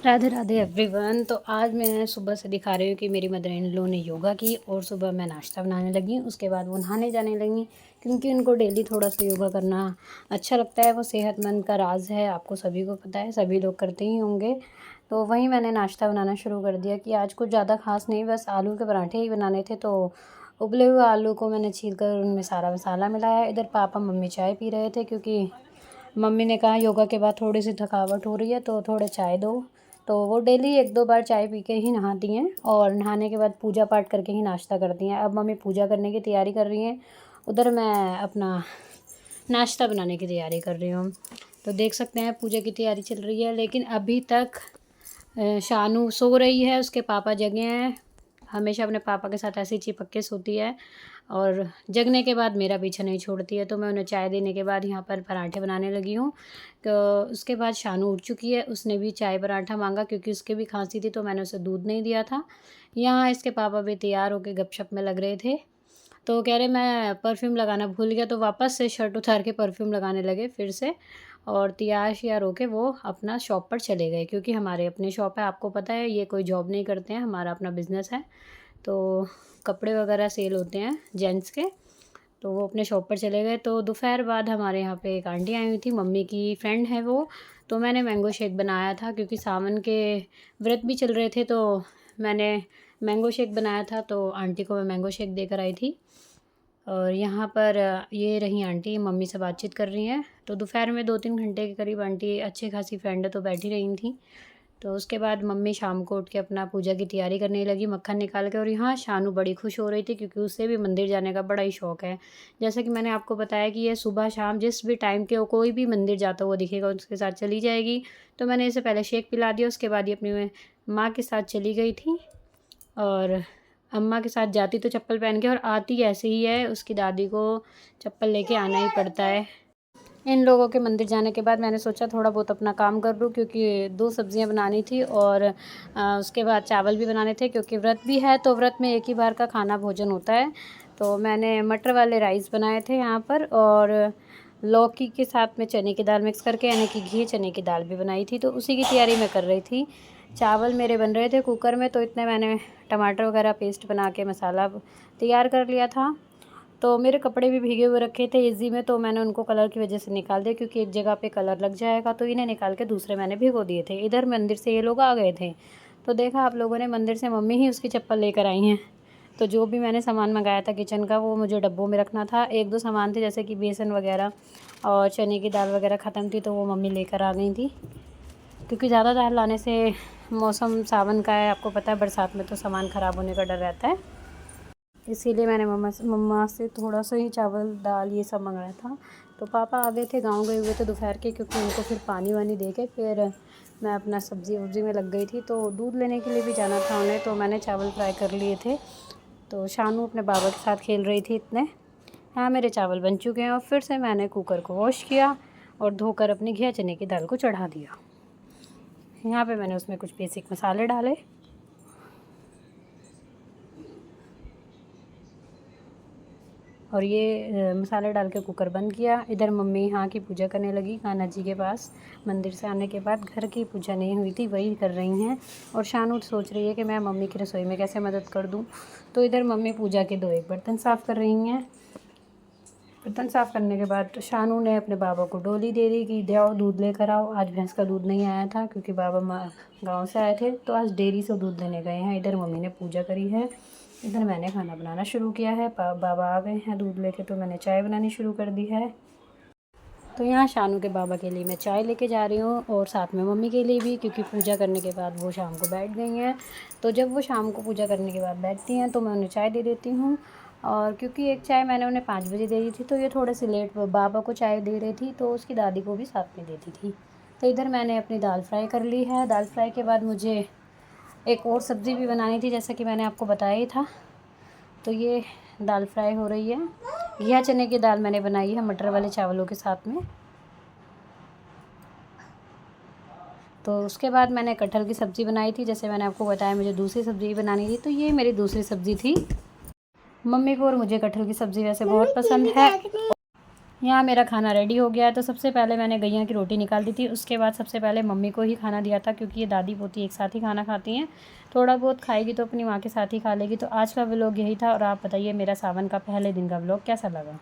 Radhe Radhe everyone. तो आज मैं सुबह से दिखा रही हूँ कि मेरी मदर इन लॉ ने योगा की और सुबह मैं नाश्ता बनाने लगी। उसके बाद वो नहाने जाने लगी क्योंकि उनको डेली थोड़ा सा योगा करना अच्छा लगता है। वो सेहतमंद का राज है, आपको सभी को पता है, सभी लोग करते ही होंगे। तो वहीं मैंने नाश्ता बनाना शुरू कर दिया कि आज कुछ ज़्यादा खास नहीं, बस आलू के पराठे ही बनाने थे। तो उबले हुए आलू को मैंने छील कर उनमें सारा मसाला मिलाया। इधर पापा मम्मी चाय पी रहे थे क्योंकि मम्मी ने कहा योगा के बाद थोड़ी सी थकावट हो रही है तो थोड़े चाय दो। तो वो डेली 1-2 बार चाय पी के ही नहाती हैं और नहाने के बाद पूजा पाठ करके ही नाश्ता करती हैं। अब मम्मी पूजा करने की तैयारी कर रही हैं, उधर मैं अपना नाश्ता बनाने की तैयारी कर रही हूँ। तो देख सकते हैं पूजा की तैयारी चल रही है, लेकिन अभी तक शानू सो रही है, उसके पापा जगे हैं। हमेशा अपने पापा के साथ ऐसे ही चिपक के सोती है और जगने के बाद मेरा पीछा नहीं छोड़ती है। तो मैं उन्हें चाय देने के बाद यहाँ पर पराठे बनाने लगी हूँ। तो उसके बाद शानू उठ चुकी है, उसने भी चाय पराठा मांगा क्योंकि उसके भी खांसी थी, तो मैंने उसे दूध नहीं दिया था। यहाँ इसके पापा भी तैयार होकर गपशप में लग रहे थे। तो कह रहे मैं परफ्यूम लगाना भूल गया, तो वापस से शर्ट उतार के परफ्यूम लगाने लगे फिर से। और तैयार श्यार होके वो अपना शॉप पर चले गए क्योंकि हमारे अपने शॉप है, आपको पता है ये कोई जॉब नहीं करते हैं, हमारा अपना बिज़नेस है। तो कपड़े वगैरह सेल होते हैं जेंट्स के। तो वो अपने शॉप पर चले गए। तो दोपहर बाद हमारे यहाँ पे एक आंटी आई हुई थी, मम्मी की फ्रेंड है वो। तो मैंने मैंगो शेक बनाया था क्योंकि सावन के व्रत भी चल रहे थे, तो मैंने मैंगो शेक बनाया था। तो आंटी को मैं मैंगो शेक देकर आई थी। और यहाँ पर ये रही आंटी, मम्मी से बातचीत कर रही हैं। तो दोपहर में 2-3 घंटे के करीब आंटी अच्छी खासी फ्रेंड है तो बैठी रही थी। तो उसके बाद मम्मी शाम को उठ के अपना पूजा की तैयारी करने लगी मक्खन निकाल के। और यहाँ शानू बड़ी खुश हो रही थी क्योंकि उसे भी मंदिर जाने का बड़ा ही शौक़ है। जैसा कि मैंने आपको बताया कि ये सुबह शाम जिस भी टाइम के वो कोई भी मंदिर जाता हुआ दिखेगा उसके साथ चली जाएगी। तो मैंने इसे पहले शेक पिला दिया, उसके बाद ये अपनी माँ के साथ चली गई थी। और अम्मा के साथ जाती तो चप्पल पहन के और आती ऐसे ही है, उसकी दादी को चप्पल लेके आना ही पड़ता है। इन लोगों के मंदिर जाने के बाद मैंने सोचा थोड़ा बहुत अपना काम कर लूँ क्योंकि 2 सब्ज़ियाँ बनानी थी और उसके बाद चावल भी बनाने थे क्योंकि व्रत भी है। तो व्रत में एक ही बार का खाना भोजन होता है। तो मैंने मटर वाले राइस बनाए थे यहाँ पर और लौकी के साथ में चने की दाल मिक्स करके यानी कि घी चने की दाल भी बनाई थी। तो उसी की तैयारी मैं कर रही थी। चावल मेरे बन रहे थे कुकर में, तो इतने मैंने टमाटर वगैरह पेस्ट बना के मसाला तैयार कर लिया था। तो मेरे कपड़े भी भीगे हुए रखे थे इजी में, तो मैंने उनको कलर की वजह से निकाल दिया क्योंकि एक जगह पे कलर लग जाएगा। तो इन्हें निकाल के दूसरे मैंने भिगो दिए थे। इधर मंदिर से ये लोग आ गए थे, तो देखा आप लोगों ने मंदिर से मम्मी ही उसकी चप्पल लेकर आई हैं। तो जो भी मैंने सामान मंगाया था किचन का वो मुझे डब्बों में रखना था। 1-2 सामान थे जैसे कि बेसन वगैरह और चने की दाल वगैरह ख़त्म थी, तो वो मम्मी लेकर आ गई थी क्योंकि ज़्यादा दाल लाने से मौसम सावन का है, आपको पता है बरसात में तो सामान ख़राब होने का डर रहता है। इसीलिए मैंने मम्मा से थोड़ा सा ही चावल दाल ये सब मंगाया था। तो पापा आ गए थे, गाँव गए हुए थे दोपहर के, क्योंकि उनको फिर पानी वानी दे के फिर मैं अपना सब्ज़ी वब्ज़ी में लग गई थी। तो दूध लेने के लिए भी जाना था उन्हें, तो मैंने चावल फ्राई कर लिए थे। तो शानू अपने बाबा के साथ खेल रही थी इतने। हाँ, मेरे चावल बन चुके हैं और फिर से मैंने कुकर को वॉश किया और धोकर अपनी घिया चने की दाल को चढ़ा दिया। यहाँ पे मैंने उसमें कुछ बेसिक मसाले डाले और ये मसाले डाल के कुकर बंद किया। इधर मम्मी यहाँ की पूजा करने लगी कान्हा जी के पास। मंदिर से आने के बाद घर की पूजा नहीं हुई थी, वही कर रही हैं। और शानू सोच रही है कि मैं मम्मी की रसोई में कैसे मदद कर दूँ। तो इधर मम्मी पूजा के 2-1 बर्तन साफ़ कर रही हैं। बर्तन साफ़ करने के बाद शानू ने अपने बाबा को डोली दे दी कि जाओ दूध लेकर आओ। आज भैंस का दूध नहीं आया था क्योंकि बाबा गाँव से आए थे, तो आज डेयरी से दूध लेने गए हैं। इधर मम्मी ने पूजा करी है, इधर मैंने खाना बनाना शुरू किया है। बाबा आ गए हैं दूध लेके, तो मैंने चाय बनानी शुरू कर दी है। तो यहाँ शानू के बाबा के लिए मैं चाय लेके जा रही हूँ और साथ में मम्मी के लिए भी, क्योंकि पूजा करने के बाद वो शाम को बैठ गई हैं। तो जब वो शाम को पूजा करने के बाद बैठती हैं तो मैं उन्हें चाय दे देती हूँ। और क्योंकि एक चाय मैंने उन्हें 5 बजे दे दी थी, तो ये थोड़े से लेट बाबा को चाय दे रही थी, तो उसकी दादी को भी साथ में देती थी। तो इधर मैंने अपनी दाल फ्राई कर ली है। दाल फ्राई के बाद मुझे एक और सब्ज़ी भी बनानी थी, जैसा कि मैंने आपको बताया ही था। तो ये दाल फ्राई हो रही है। घिया चने की दाल मैंने बनाई है मटर वाले चावलों के साथ में। तो उसके बाद मैंने कटहल की सब्ज़ी बनाई थी, जैसे मैंने आपको बताया मुझे दूसरी सब्ज़ी बनानी थी। तो ये मेरी दूसरी सब्ज़ी थी। मम्मी को और मुझे कटहल की सब्ज़ी वैसे बहुत पसंद है। यहाँ मेरा खाना रेडी हो गया है। तो सबसे पहले मैंने गैया की रोटी निकाल दी थी, उसके बाद सबसे पहले मम्मी को ही खाना दिया था, क्योंकि ये दादी पोती एक साथ ही खाना खाती हैं। थोड़ा बहुत खाएगी तो अपनी माँ के साथ ही खा लेगी। तो आज का व्लॉग यही था, और आप बताइए मेरा सावन का पहले दिन का व्लॉग कैसा लगा।